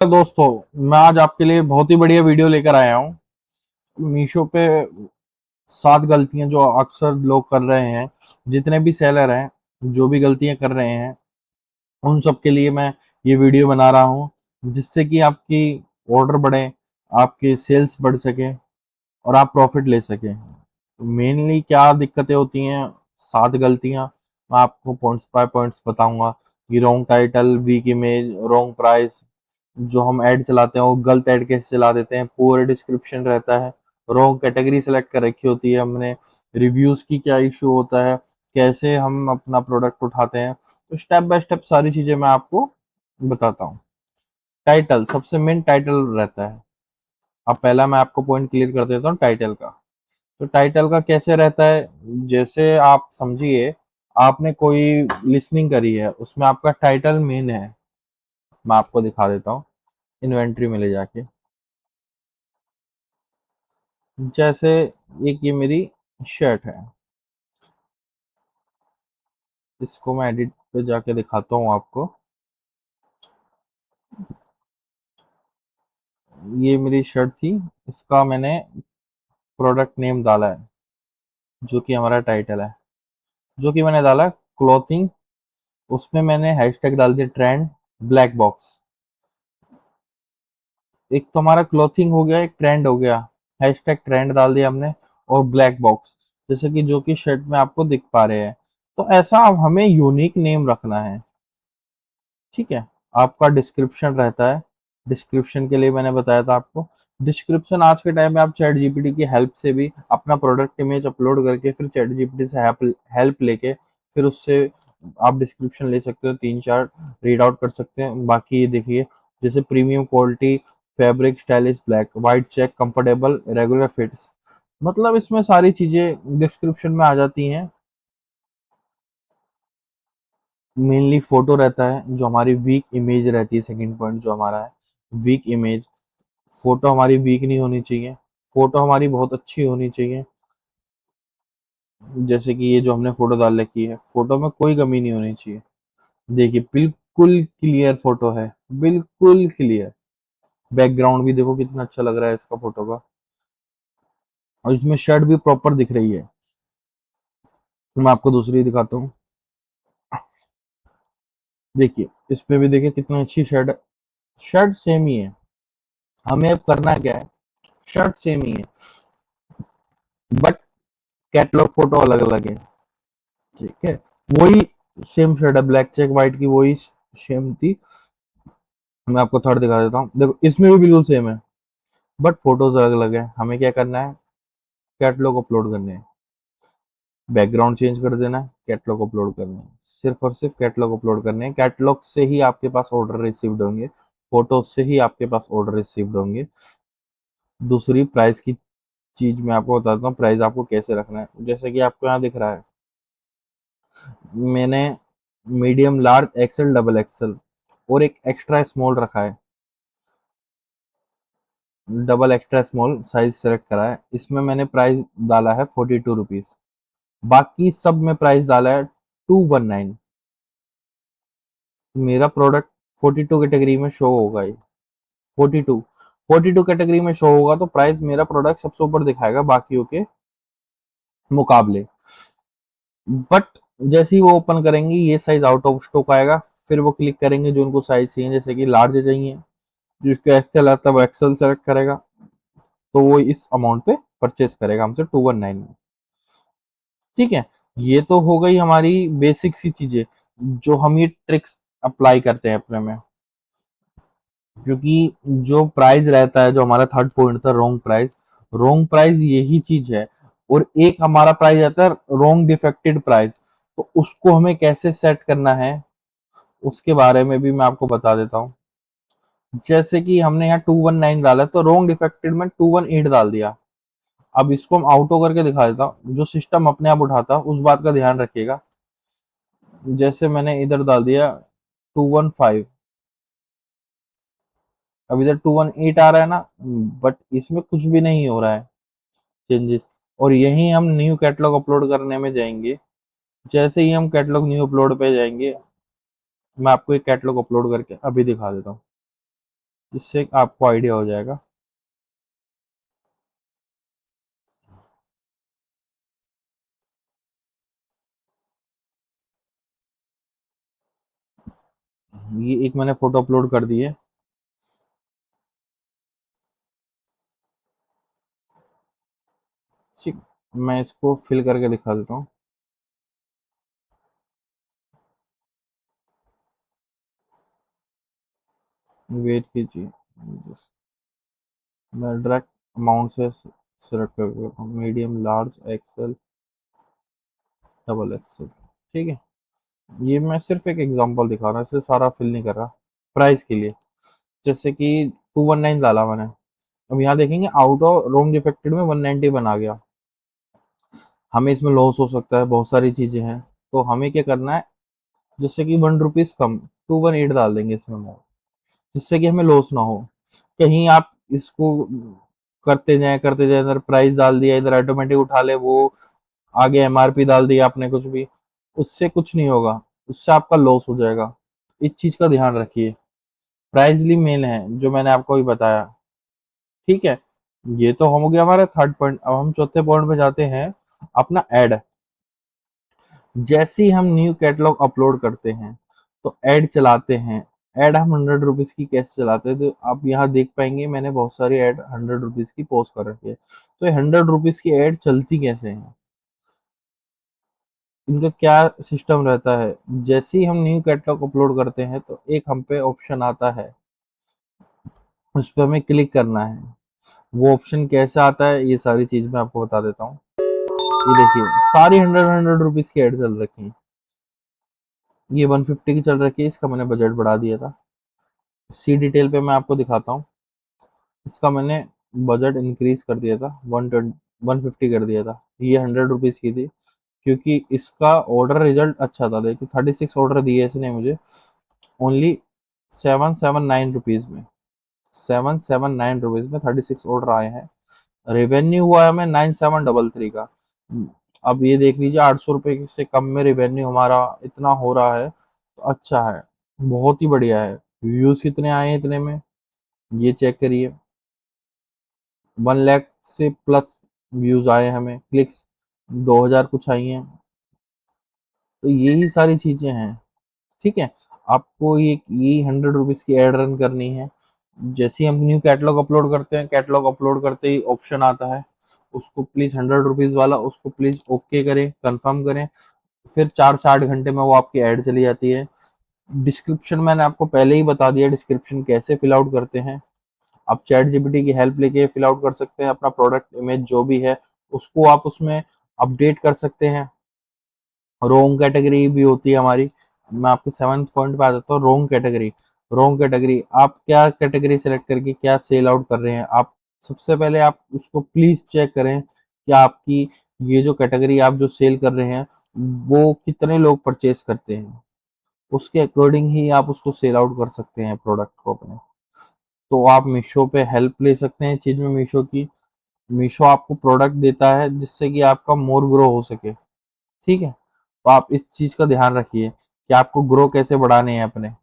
तो दोस्तों, मैं आज आपके लिए बहुत ही बढ़िया वीडियो लेकर आया हूँ। मीशो पे 7 गलतियां जो अक्सर लोग कर रहे हैं, जितने भी सेलर हैं, जो भी गलतियां कर रहे हैं, उन सब के लिए मैं ये वीडियो बना रहा हूँ, जिससे कि आपकी ऑर्डर बढ़े, आपकी सेल्स बढ़ सके और आप प्रॉफिट ले सकें। मेनली क्या दिक्कतें होती हैं, 7 गलतियां मैं आपको पॉइंट्स बाय पॉइंट्स बताऊंगा कि wrong title, weak image, wrong price, जो हम ऐड चलाते हैं वो गलत ऐड कैसे चला देते हैं, पुअर डिस्क्रिप्शन रहता है, रॉन्ग कैटेगरी सेलेक्ट कर रखी होती है हमने, रिव्यूज की क्या इशू होता है, कैसे हम अपना प्रोडक्ट उठाते हैं। तो स्टेप बाय स्टेप सारी चीजें मैं आपको बताता हूँ। टाइटल सबसे मेन टाइटल रहता है। अब पहला मैं आपको पॉइंट क्लियर कर देता हूँ टाइटल का। तो टाइटल का कैसे रहता है, जैसे आप समझिए आपने कोई लिसनिंग करी है, उसमें आपका टाइटल मेन है। मैं आपको दिखा देता हूँ इन्वेंट्री में ले जाके। जैसे एक ये मेरी शर्ट है, इसको मैं एडिट पे जाके दिखाता हूँ आपको। ये मेरी शर्ट थी, इसका मैंने प्रोडक्ट नेम डाला है, जो कि हमारा टाइटल है, जो कि मैंने डाला क्लॉथिंग। उसमें मैंने हैशटैग डाल दिया ट्रेंड ब्लैक बॉक्स। एक तो हमारा क्लॉथिंग हो गया, एक ट्रेंड हो गया, हैशटैग ट्रेंड डाल दिया हमने, और ब्लैक बॉक्स, जैसे कि जो कि शर्ट में आपको दिख पा रहे हैं। तो ऐसा अब हमें यूनिक नेम रखना है, ठीक है। आपका डिस्क्रिप्शन रहता है, डिस्क्रिप्शन के लिए मैंने बताया था आपको। डिस्क्रिप्शन आज के टाइम में आप चैट जीपीटी की हेल्प से भी अपना प्रोडक्ट इमेज अपलोड करके फिर चैट जीपीटी से हेल्प लेके फिर उससे आप डिस्क्रिप्शन ले सकते हो, 3-4 रीड आउट कर सकते हैं। बाकी ये देखिए, जैसे premium quality, fabric stylish, black, white check, comfortable, regular fits, मतलब इसमें सारी चीजें डिस्क्रिप्शन में आ जाती हैं। मेनली फोटो रहता है, जो हमारी वीक इमेज रहती है। सेकंड पॉइंट जो हमारा है, वीक इमेज। फोटो हमारी वीक नहीं होनी चाहिए, फोटो हमारी बहुत अच्छी होनी चाहिए। जैसे कि ये जो हमने फोटो डाल रखी है, फोटो में कोई कमी नहीं होनी चाहिए। देखिए बिल्कुल क्लियर फोटो है, बिल्कुल क्लियर। बैकग्राउंड भी देखो कितना अच्छा लग रहा है इसका फोटो का, और इसमें शर्ट भी प्रॉपर दिख रही है। तो मैं आपको दूसरी दिखाता हूँ। देखिए इसमें भी देखिए कितनी अच्छी शर्ट है। शर्ट सेम ही है, हमें अब करना क्या है, शर्ट सेम ही है, बट कैटलॉग फोटो अलग अलग है, ठीक है। वही सेम शर्ट है, ब्लैक चेक व्हाइट की वही सेम थी। मैं आपको थर्ड दिखा देता हूँ, देखो इसमें भी बिल्कुल सेम है, बट फोटोज अलग अलग है। हमें क्या करना है, कैटलॉग अपलोड करने हैं, बैकग्राउंड चेंज कर देना है, कैटलॉग अपलोड करने हैं, सिर्फ और सिर्फ कैटलॉग अपलोड करने हैं। कैटलॉग से ही आपके पास ऑर्डर रिसीव्ड होंगे, फोटो से ही आपके पास ऑर्डर रिसीव्ड होंगे। दूसरी प्राइस की चीज मैं आपको बताता हूँ, प्राइस आपको कैसे रखना है। जैसे कि आपको यहाँ दिख रहा है, मैंने medium, large, XL, double XL और एक एक्स्ट्रा स्मॉल रखा है। Double extra small size select करा है, इसमें मैंने प्राइस डाला है 42 रुपीज। बाकी सब में प्राइस डाला है 219। मेरा प्रोडक्ट 42 कैटेगरी में शो होगा ये, 42 42 कैटेगरी में शो होगा, तो प्राइस मेरा प्रोडक्ट सबसे ऊपर दिखाएगा बाकियों के मुकाबले। बट जैसे ही वो ओपन करेंगे, ये साइज आउट ऑफ स्टॉक आएगा। फिर वो क्लिक करेंगे, जो उनको साइज चाहिए, जैसे कि लार्ज चाहिए, जिसका एक्सेल आता है वो एक्सेल सेलेक्ट करेगा, तो वो इस अमाउंट पे परचेस करेगा हमसे 219 में, ठीक है। ये तो हो गई हमारी बेसिक सी चीजें, जो हम ये ट्रिक्स अप्लाई करते हैं अपने में। क्योंकि जो प्राइस रहता है, जो हमारा थर्ड पॉइंट था, रॉन्ग प्राइस, रॉन्ग प्राइस यही चीज है। और एक हमारा प्राइस आता है रॉन्ग डिफेक्टेड प्राइस, तो उसको हमें कैसे सेट करना है, उसके बारे में भी मैं आपको बता देता हूँ। जैसे कि हमने यहाँ 219 डाला, तो रॉन्ग डिफेक्टेड में 218 डाल दिया। अब इसको हम आउटो करके दिखा देता हूँ, जो सिस्टम अपने आप उठाता उस बात का ध्यान रखिएगा। जैसे मैंने इधर डाल दिया 215, अब इधर 218 आ रहा है ना, बट इसमें कुछ भी नहीं हो रहा है चेंजेस। और यही हम न्यू कैटलॉग अपलोड करने में जाएंगे। जैसे ही हम कैटलॉग न्यू अपलोड पे जाएंगे, मैं आपको एक कैटलॉग अपलोड करके अभी दिखा देता हूँ। जिससे आपको आइडिया हो जाएगा। ये एक मैंने फोटो अपलोड कर दी है। ठीक, मैं इसको फिल करके दिखा देता हूँ। वेट कीजिए, मैं डायरेक्ट अमाउंट से सिलेक्ट कर देता हूँ, medium, large, XL, double XL. ठीक है, ये मैं सिर्फ एक एग्जांपल दिखा रहा हूँ, इसलिए सारा फिल नहीं कर रहा। प्राइस के लिए जैसे कि 219 डाला मैंने, अब यहाँ देखेंगे आउट ऑफ रोंग डिफेक्टेड में 190 बना गया। हमें इसमें लॉस हो सकता है, बहुत सारी चीजें हैं, तो हमें क्या करना है, जैसे कि 1 रुपीज कम, 218 डाल देंगे इसमें हम, जिससे कि हमें लॉस ना हो। कहीं आप इसको करते जाए, इधर प्राइस डाल दिया, इधर ऑटोमेटिक उठा ले वो, आगे एमआरपी डाल दिया आपने कुछ भी, उससे कुछ नहीं होगा, उससे आपका लॉस हो जाएगा। इस चीज का ध्यान रखिए। प्राइसली मेल है जो मैंने आपको अभी बताया। ठीक है, ये तो हो गया हमारा थर्ड पॉइंट। अब हम चौथे पॉइंट पे जाते हैं, अपना ऐड। जैसे ही हम न्यू कैटलॉग अपलोड करते हैं तो ऐड चलाते हैं। ऐड हम 100 रुपीज की कैसे चलाते हैं, तो आप यहाँ देख पाएंगे मैंने बहुत सारी ऐड 100 रुपीज की पोस्ट कर रखी है। तो ये 100 रुपीज की ऐड चलती कैसे है, इनका क्या सिस्टम रहता है। जैसे ही हम न्यू कैटलॉग अपलोड करते हैं तो एक हम पे ऑप्शन आता है, उस पर हमें क्लिक करना है। वो ऑप्शन कैसे आता है ये सारी चीज मैं आपको बता देता हूँ। ये देखिए, सारी 100 रुपीज की एड चल रखी है। ये 150 की चल रखी है, इसका मैंने बजट बढ़ा दिया था। सी डिटेल पे मैं आपको दिखाता हूँ, इसका मैंने बजट इंक्रीज कर दिया था, 150 कर दिया था। ये 100 रुपीज की थी, क्योंकि इसका ऑर्डर रिजल्ट अच्छा था। देखिए 36 ऑर्डर दिए इसने मुझे, ओनली 779 रुपीज में। 779 रुपीज में 36 ऑर्डर आए हैं। रेवेन्यू हुआ है हमें 9733 का। अब ये देख लीजिए, 800 रुपये से कम में रेवेन्यू हमारा इतना हो रहा है, तो अच्छा है, बहुत ही बढ़िया है। व्यूज कितने आए हैं इतने में, ये चेक करिए, 1 लाख से प्लस व्यूज आए हमें, क्लिक्स 2000 कुछ आई हैं। तो यही सारी चीजें हैं। ठीक है, आपको ये 100 रुपीज की एड रन करनी है। जैसे ही हम न्यू कैटलॉग अपलोड करते हैं, कैटलॉग अपलोड करते ही ऑप्शन आता है, उसको प्लीज 100 रुपीज वाला, उसको प्लीज ओके करें, कंफर्म करें। फिर 4 से 8 घंटे में वो आपकी ऐड चली जाती है। डिस्क्रिप्शन मैंने आपको पहले ही बता दिया, डिस्क्रिप्शन कैसे फिल आउट करते हैं। आप चैट जीपीटी की हेल्प लेके फिल आउट कर सकते हैं, अपना प्रोडक्ट इमेज जो भी है उसको आप उसमें अपडेट कर सकते हैं। रोंग कैटेगरी भी होती है हमारी। मैं आपके 7th पॉइंट पे आ जाता हूँ, रोंग कैटेगरी। रोंग कैटेगरी, आप क्या कैटेगरी सेलेक्ट करके क्या सेल आउट कर रहे हैं। आप सबसे पहले आप उसको प्लीज चेक करें कि आपकी ये जो कैटेगरी आप जो सेल कर रहे हैं वो कितने लोग परचेस करते हैं, उसके अकॉर्डिंग ही आप उसको सेल आउट कर सकते हैं प्रोडक्ट को अपने। तो आप मीशो पे हेल्प ले सकते हैं चीज में, मीशो की। मीशो आपको प्रोडक्ट देता है जिससे कि आपका मोर ग्रो हो सके। ठीक है, तो आप इस चीज का ध्यान रखिए कि आपको ग्रो कैसे बढ़ाने हैं अपने।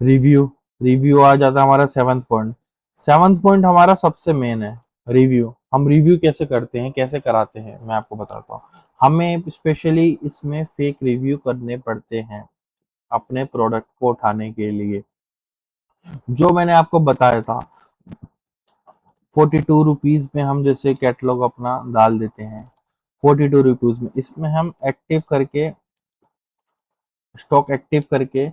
रिव्यू, रिव्यू आ जाता है हमारा 7th पॉइंट। 7th पॉइंट हमारा सबसे मेन है, रिव्यू। हम रिव्यू कैसे करते हैं, कैसे कराते हैं, मैं आपको बताता हूँ। हमें स्पेशली इसमें फेक रिव्यू करने पड़ते हैं अपने प्रोडक्ट को उठाने के लिए। जो मैंने आपको बताया था, 42 रुपीज में हम जैसे कैटलॉग अपना डाल देते हैं, 42 रुपीज में, इसमें हम एक्टिव करके, स्टॉक एक्टिव करके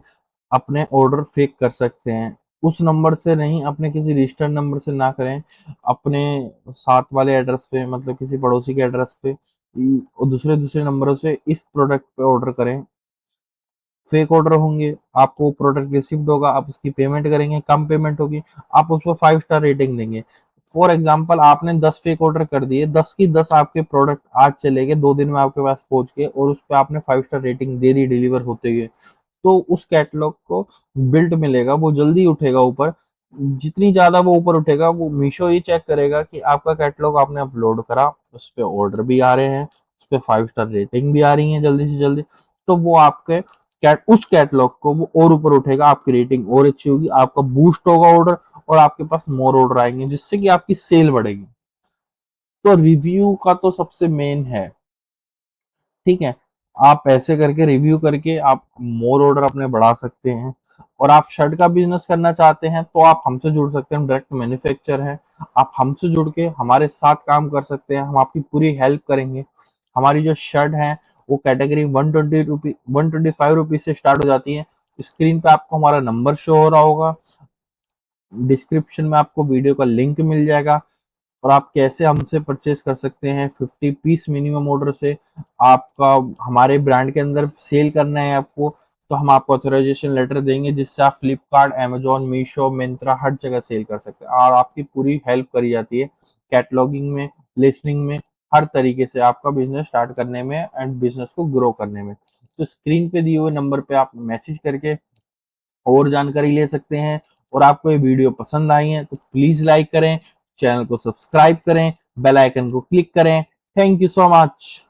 अपने ऑर्डर फेक कर सकते हैं। उस नंबर से नहीं, अपने किसी रजिस्टर्ड नंबर से ना करें, अपने साथ वाले एड्रेस पे, मतलब किसी पड़ोसी के एड्रेस पे और दूसरे दूसरे नंबरों से इस प्रोडक्ट पे ऑर्डर करें। फेक ऑर्डर होंगे, आपको प्रोडक्ट रिसीव्ड होगा, आप उसकी पेमेंट करेंगे, कम पेमेंट होगी, आप उसको 5 स्टार रेटिंग देंगे। फॉर एग्जाम्पल आपने 10 फेक ऑर्डर कर दिए, 10 की 10 आपके प्रोडक्ट आज चले गए, 2 दिन में आपके पास पहुंच गए, और उस पर आपने 5 स्टार रेटिंग दे दी डिलीवर होते हुए, तो उस कैटलॉग को बिल्ट मिलेगा, वो जल्दी उठेगा ऊपर। जितनी ज्यादा वो ऊपर उठेगा, वो मीशो ये चेक करेगा कि आपका कैटलॉग आपने अपलोड करा, उस पर ऑर्डर भी आ रहे हैं, उस पर 5 स्टार रेटिंग भी आ रही है जल्दी से जल्दी, तो वो आपके उस कैटलॉग को वो और ऊपर उठेगा, आपकी रेटिंग और अच्छी होगी, आपका बूस्ट होगा ऑर्डर, और आपके पास मोर ऑर्डर आएंगे, जिससे कि आपकी सेल बढ़ेगी। तो रिव्यू का तो सबसे मेन है, ठीक है। आप ऐसे करके रिव्यू करके आप मोर ऑर्डर अपने बढ़ा सकते हैं। और आप शर्ट का बिजनेस करना चाहते हैं तो आप हमसे जुड़ सकते हैं, डायरेक्ट मैन्युफैक्चर है। आप हमसे जुड़ के हमारे साथ काम कर सकते हैं, हम आपकी पूरी हेल्प करेंगे। हमारी जो शर्ट है वो कैटेगरी 120 रुपी 125 रुपीज से स्टार्ट हो जाती है। स्क्रीन पे आपको हमारा नंबर शो हो रहा होगा, डिस्क्रिप्शन में आपको वीडियो का लिंक मिल जाएगा। और आप कैसे हमसे परचेज कर सकते हैं, 50 पीस मिनिमम ऑर्डर से आपका हमारे ब्रांड के अंदर सेल करना है आपको, तो हम आपको ऑथराइजेशन लेटर देंगे, जिससे आप फ्लिपकार्ट, अमेजोन, मीशो, मिंत्रा हर जगह सेल कर सकते हैं, और आपकी पूरी हेल्प करी जाती है कैटलॉगिंग में, लिस्टिंग में, हर तरीके से आपका बिजनेस स्टार्ट करने में एंड बिजनेस को ग्रो करने में। तो स्क्रीन पे दिए हुए नंबर पे आप मैसेज करके और जानकारी ले सकते हैं। और आपको ये वीडियो पसंद आई है तो प्लीज लाइक करें, चैनल को सब्सक्राइब करें, बेल आइकन को क्लिक करें। Thank you so much.